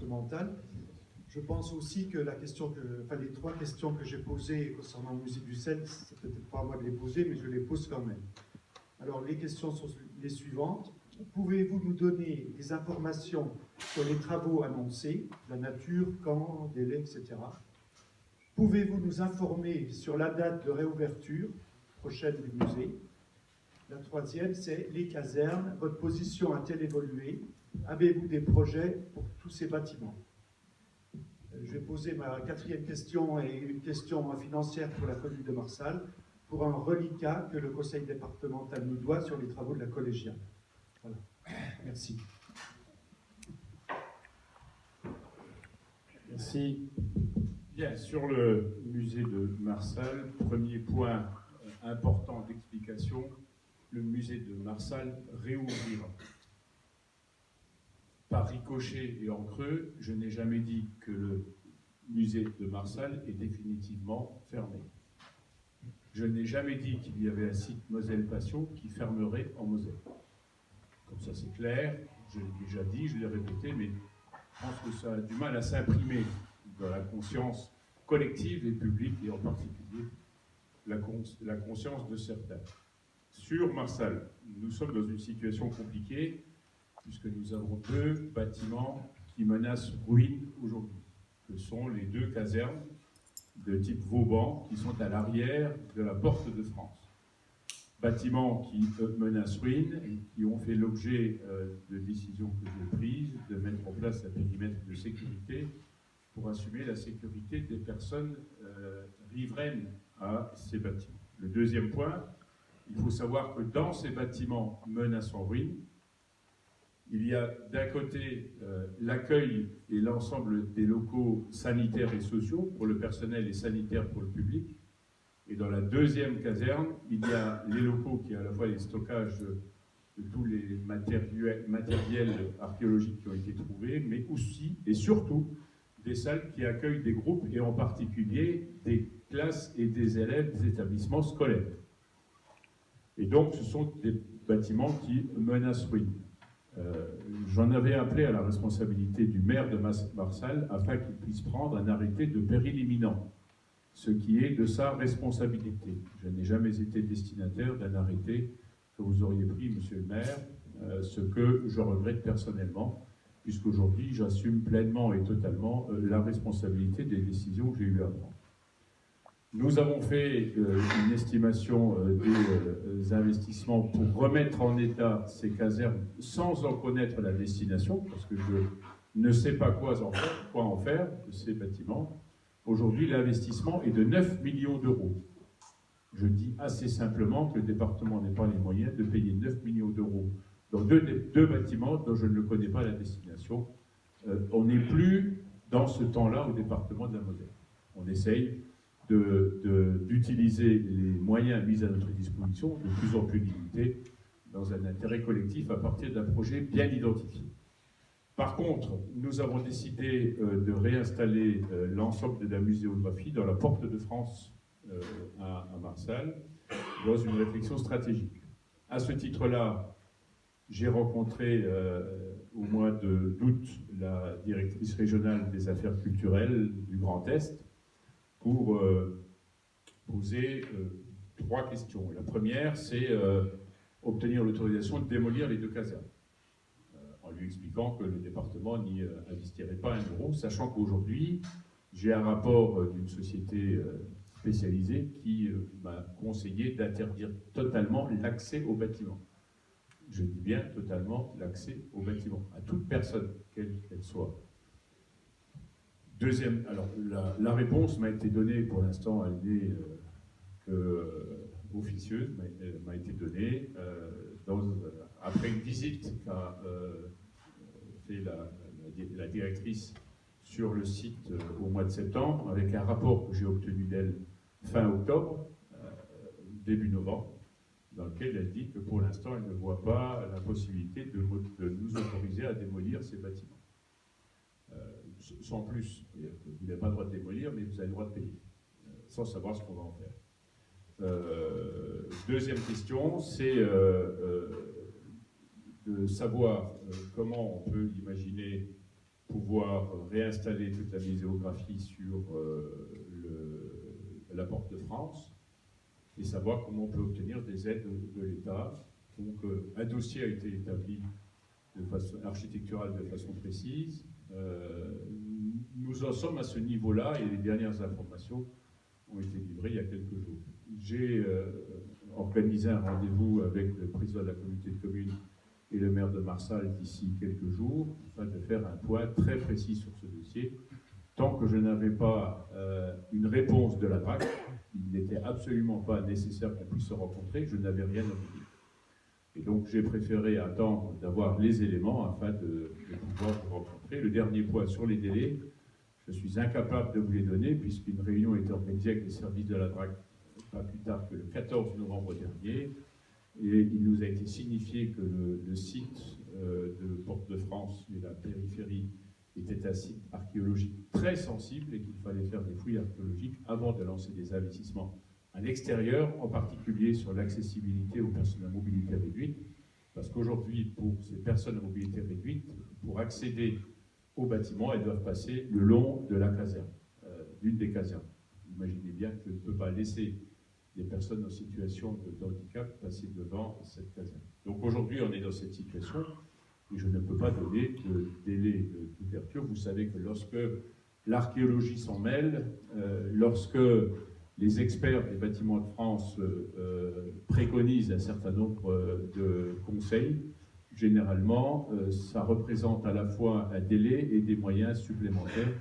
départementale. Je pense aussi que les trois questions que j'ai posées concernant le musée du Sel, c'est peut-être pas à moi de les poser, mais je les pose quand même. Alors, les questions sont les suivantes. Pouvez-vous nous donner des informations sur les travaux annoncés, la nature, quand, délai, etc. Pouvez-vous nous informer sur la date de réouverture prochaine du musée? La troisième, c'est les casernes. Votre position a-t-elle évolué? Avez-vous des projets pour tous ces bâtiments? Je vais poser ma quatrième question et une question financière pour la commune de Marsal pour un reliquat que le conseil départemental nous doit sur les travaux de la collégiale. Voilà. Merci. Merci. Bien, sur le musée de Marsal, premier point important d'explication, le musée de Marsal réouvrira. Par ricochet et en creux, je n'ai jamais dit que le musée de Marsal est définitivement fermé. Je n'ai jamais dit qu'il y avait un site Moselle-Passion qui fermerait en Moselle. Comme ça c'est clair, je l'ai déjà dit, je l'ai répété, mais je pense que ça a du mal à s'imprimer dans la conscience collective et publique, et en particulier la conscience de certains. Sur Marsal, nous sommes dans une situation compliquée, puisque nous avons deux bâtiments qui menacent ruine aujourd'hui, que sont les deux casernes de type Vauban, qui sont à l'arrière de la Porte de France. Bâtiments qui menacent ruine et qui ont fait l'objet de décisions que j'ai prises, de mettre en place un périmètre de sécurité pour assumer la sécurité des personnes riveraines à ces bâtiments. Le deuxième point, il faut savoir que dans ces bâtiments menaçant ruine, il y a d'un côté l'accueil et l'ensemble des locaux sanitaires et sociaux pour le personnel et sanitaire pour le public. Et dans la deuxième caserne, il y a les locaux qui sont à la fois les stockages de tous les matériels archéologiques qui ont été trouvés, mais aussi et surtout des salles qui accueillent des groupes et en particulier des classes et des élèves des établissements scolaires. Et donc ce sont des bâtiments qui menacent ruine. J'en avais appelé à la responsabilité du maire de Marsal afin qu'il puisse prendre un arrêté de péril imminent, ce qui est de sa responsabilité. Je n'ai jamais été destinataire d'un arrêté que vous auriez pris, monsieur le maire, ce que je regrette personnellement, puisqu'aujourd'hui j'assume pleinement et totalement la responsabilité des décisions que j'ai eu à prendre. Nous avons fait une estimation des investissements pour remettre en état ces casernes sans en connaître la destination, parce que je ne sais pas quoi en faire de ces bâtiments. Aujourd'hui, l'investissement est de 9 millions d'euros. Je dis assez simplement que le département n'a pas les moyens de payer 9 millions d'euros dans deux bâtiments dont je ne connais pas la destination. On n'est plus dans ce temps-là au département de la Moselle. On essaye d'utiliser les moyens mis à notre disposition, de plus en plus limités, dans un intérêt collectif à partir d'un projet bien identifié. Par contre, nous avons décidé de réinstaller l'ensemble de la muséographie dans la Porte de France à Marsal, dans une réflexion stratégique. À ce titre-là, j'ai rencontré au mois d'août la directrice régionale des affaires culturelles du Grand Est pour poser trois questions. La première, c'est obtenir l'autorisation de démolir les deux casernes, en lui expliquant que le département n'y investirait pas un euro, sachant qu'aujourd'hui, j'ai un rapport d'une société spécialisée qui m'a conseillé d'interdire totalement l'accès au bâtiment. Je dis bien totalement l'accès au bâtiment, à toute personne, quelle qu'elle soit. Deuxième, alors la réponse m'a été donnée, pour l'instant elle n'est officieuse, m'a été donnée après une visite qu'a fait la directrice sur le site au mois de septembre, avec un rapport que j'ai obtenu d'elle fin octobre, début novembre, dans lequel elle dit que pour l'instant elle ne voit pas la possibilité de nous autoriser à démolir ces bâtiments. Sans plus, vous n'avez pas le droit de démolir, mais vous avez le droit de payer, sans savoir ce qu'on va en faire. Deuxième question, c'est de savoir comment on peut imaginer pouvoir réinstaller toute la muséographie sur la Porte de France et savoir comment on peut obtenir des aides de l'État. Donc un dossier a été établi de façon architecturale de façon précise. Nous en sommes à ce niveau-là et les dernières informations ont été livrées il y a quelques jours. J'ai organisé un rendez-vous avec le président de la communauté de communes et le maire de Marsal d'ici quelques jours, afin de faire un point très précis sur ce dossier. Tant que je n'avais pas une réponse de la DRAC, il n'était absolument pas nécessaire qu'on puisse se rencontrer, je n'avais rien à vous dire. Et donc j'ai préféré attendre d'avoir les éléments afin de pouvoir vous rencontrer. Le dernier point sur les délais, je suis incapable de vous les donner puisqu'une réunion a été organisée avec les services de la DRAC pas plus tard que le 14 novembre dernier. Et il nous a été signifié que le site de Porte de France et la périphérie était un site archéologique très sensible et qu'il fallait faire des fouilles archéologiques avant de lancer des investissements à l'extérieur, en particulier sur l'accessibilité aux personnes à mobilité réduite, parce qu'aujourd'hui, pour ces personnes à mobilité réduite, pour accéder au bâtiment, elles doivent passer le long de la caserne, d'une des casernes. Imaginez bien que je ne peux pas laisser des personnes en situation de handicap passer devant cette caserne. Donc aujourd'hui, on est dans cette situation et je ne peux pas donner de délai d'ouverture. Vous savez que lorsque l'archéologie s'en mêle, lorsque les experts des bâtiments de France préconisent un certain nombre de conseils, généralement, ça représente à la fois un délai et des moyens supplémentaires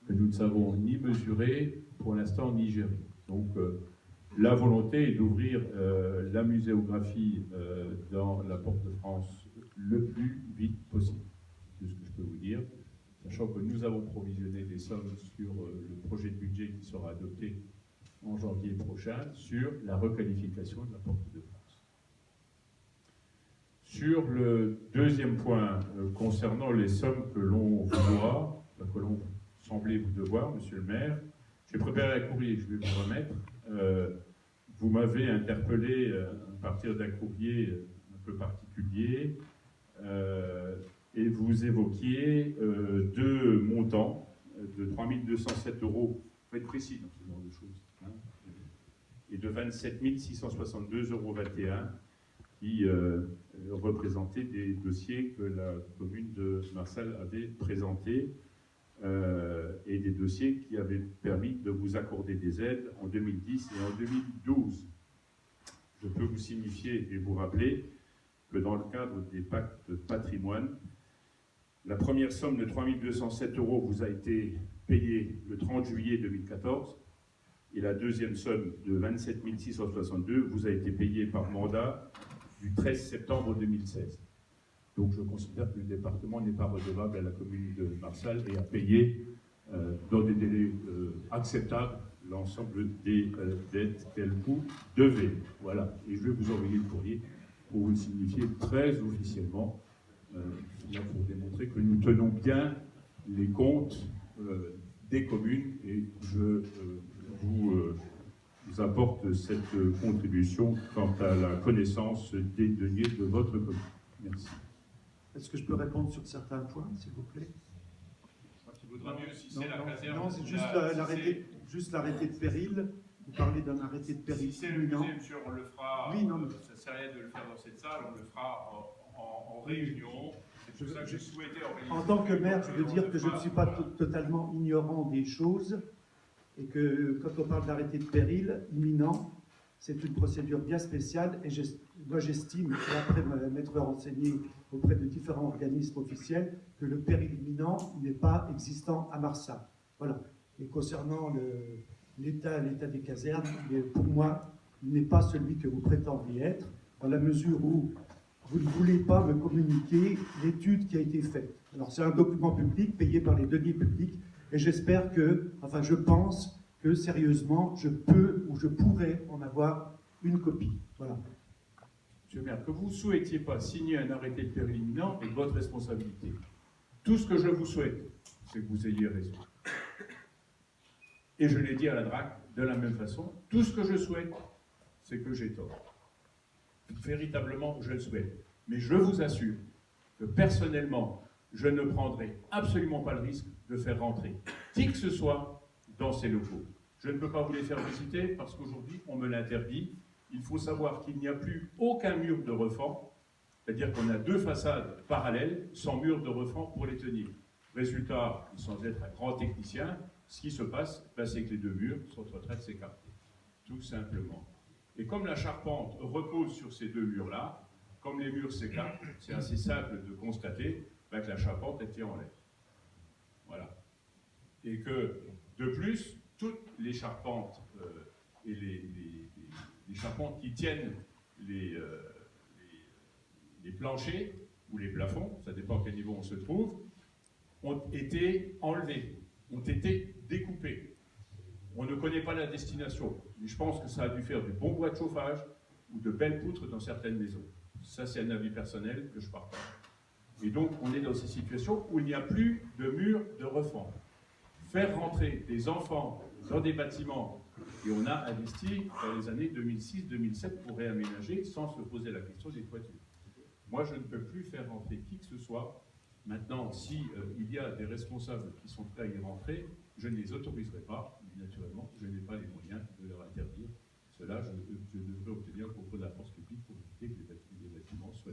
que nous ne savons ni mesurer pour l'instant ni gérer. Donc, la volonté est d'ouvrir la muséographie dans la Porte de France le plus vite possible. C'est ce que je peux vous dire, sachant que nous avons provisionné des sommes sur le projet de budget qui sera adopté en janvier prochain sur la requalification de la Porte de France. Sur le deuxième point, concernant les sommes que l'on vous doit, que l'on semblait vous devoir, monsieur le maire, j'ai préparé un courrier que je vais vous remettre. Vous m'avez interpellé à partir d'un courrier un peu particulier et vous évoquiez deux montants de 3 207 €, il faut être précis dans ce genre de choses, hein, et de 27 662,21 € qui représentaient des dossiers que la commune de Marsal avait présentés et des dossiers qui avaient permis de vous accorder des aides en 2010 et en 2012. Je peux vous signifier et vous rappeler que dans le cadre des pactes de patrimoine, la première somme de 3 207 € vous a été payée le 30 juillet 2014 et la deuxième somme de 27 662 vous a été payée par mandat du 13 septembre 2016. Donc je considère que le département n'est pas redevable à la commune de Marsal et a payé dans des délais acceptables l'ensemble des dettes qu'elle vous devait. Voilà, et je vais vous envoyer le courrier pour vous le signifier très officiellement, pour démontrer que nous tenons bien les comptes des communes et je vous apporte cette contribution quant à la connaissance des deniers de votre commune. Merci. Est-ce que je peux répondre sur certains points, s'il vous plaît? Il vaudra mieux si c'est la caserne. Non, c'est juste l'arrêté de péril. Vous parlez d'un arrêté de péril. Si c'est le musée, monsieur, on le fera. Oui, non, mais... ça ne sert à rien de le faire dans cette salle, on le fera en réunion. C'est pour ça que je souhaitais organiser. En tant que maire, je veux dire que je ne suis pas totalement ignorant des choses et que quand on parle d'arrêté de péril imminent, c'est une procédure bien spéciale et moi j'estime, et après m'être renseigné auprès de différents organismes officiels, que le péril imminent n'est pas existant à Marsal. Voilà. Et concernant l'état des casernes, pour moi, il n'est pas celui que vous prétendez être, dans la mesure où vous ne voulez pas me communiquer l'étude qui a été faite. Alors c'est un document public payé par les deniers publics et j'espère que, enfin je pense que sérieusement, je peux ou je pourrais en avoir une copie. Voilà. Monsieur le maire, que vous ne souhaitiez pas signer un arrêté de péril imminent est votre responsabilité. Tout ce que je vous souhaite, c'est que vous ayez raison. Et je l'ai dit à la DRAC de la même façon, tout ce que je souhaite, c'est que j'ai tort. Véritablement, je le souhaite. Mais je vous assure que personnellement, je ne prendrai absolument pas le risque de faire rentrer qui que ce soit dans ces locaux. Je ne peux pas vous les faire visiter parce qu'aujourd'hui, on me l'interdit. Il faut savoir qu'il n'y a plus aucun mur de refend, c'est-à-dire qu'on a 2 façades parallèles sans mur de refend pour les tenir. Résultat, sans être un grand technicien, ce qui se passe, c'est que les 2 murs sont en train de s'écarter, tout simplement. Et comme la charpente repose sur ces 2 murs-là, comme les murs s'écartent, c'est assez simple de constater que la charpente était en l'air. Voilà. Et que, de plus, toutes les charpentes et les charpentes qui tiennent les planchers ou les plafonds, ça dépend à quel niveau on se trouve, ont été enlevées, ont été découpées. On ne connaît pas la destination, mais je pense que ça a dû faire du bon bois de chauffage ou de belles poutres dans certaines maisons. Ça, c'est un avis personnel que je partage. Et donc, on est dans ces situations où il n'y a plus de mur de refend. Faire rentrer des enfants dans des bâtiments, et on a investi dans les années 2006-2007 pour réaménager sans se poser la question des toitures. Moi, je ne peux plus faire rentrer qui que ce soit. Maintenant, si il y a des responsables qui sont prêts à y rentrer, je ne les autoriserai pas, mais naturellement, je n'ai pas les moyens de leur interdire. Cela, je devrais obtenir auprès de la force publique pour éviter que les bâtiments soient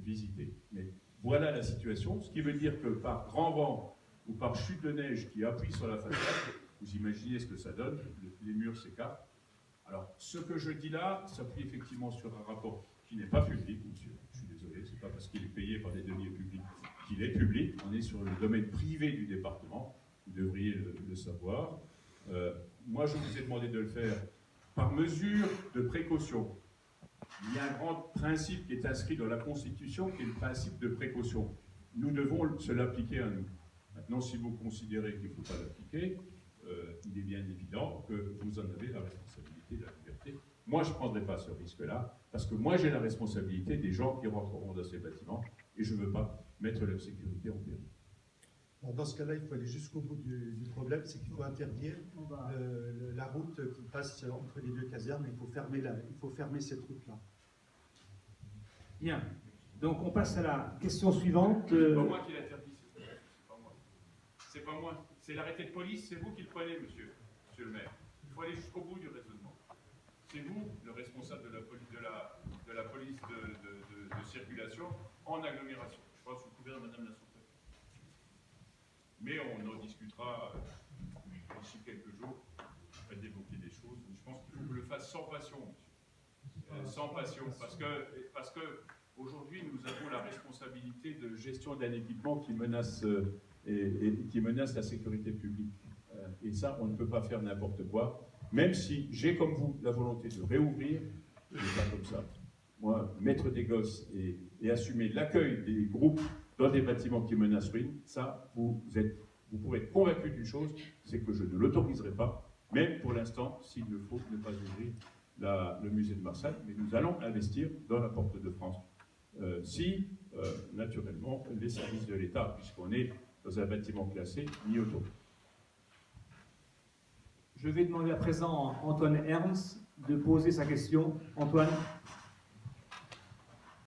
visités. Mais voilà la situation, ce qui veut dire que par grand vent ou par chute de neige qui appuie sur la façade, vous imaginez ce que ça donne, les murs s'écartent. Alors, ce que je dis là s'appuie effectivement sur un rapport qui n'est pas public, monsieur. Je suis désolé, c'est pas parce qu'il est payé par des deniers publics qu'il est public. On est sur le domaine privé du département. Vous devriez le savoir. Moi, je vous ai demandé de le faire par mesure de précaution. Il y a un grand principe qui est inscrit dans la Constitution, qui est le principe de précaution. Nous devons se l'appliquer à nous. Maintenant, si vous considérez qu'il ne faut pas l'appliquer, il est bien évident que vous en avez la responsabilité de la liberté. Moi, je ne prendrai pas ce risque-là, parce que moi, j'ai la responsabilité des gens qui rentreront dans ces bâtiments, et je ne veux pas mettre leur sécurité en péril. Alors dans ce cas-là, il faut aller jusqu'au bout du problème, c'est qu'il faut interdire la route qui passe entre les 2 casernes. Il faut fermer cette route-là. Bien. Donc on passe à la question suivante. C'est pas moi qui l'interdis, c'est pas moi. C'est pas moi. C'est l'arrêté de police, c'est vous qui le prenez, monsieur le maire. Il faut aller jusqu'au bout du raisonnement. C'est vous le responsable de la police de circulation en agglomération. Je pense que vous couvert madame la sous-préfète. Mais on en discutera d'ici quelques jours. On va débloquer des choses. Mais je pense qu'il faut que je le fasse sans passion, monsieur. Sans passion. Parce que aujourd'hui, nous avons la responsabilité de gestion d'un équipement qui menace, qui menace la sécurité publique. Et ça, on ne peut pas faire n'importe quoi. Même si j'ai, comme vous, la volonté de réouvrir, je ne pas comme ça. Moi, mettre des gosses et assumer l'accueil des groupes dans des bâtiments qui menacent ruine, ça, vous pourrez être convaincu d'une chose, c'est que je ne l'autoriserai pas, même pour l'instant, s'il ne faut ne pas ouvrir le musée de Marseille, mais nous allons investir dans la Porte de France. Naturellement, les services de l'État, puisqu'on est dans un bâtiment classé, n'y autorisent. Je vais demander à présent à Antoine Ernst de poser sa question. Antoine.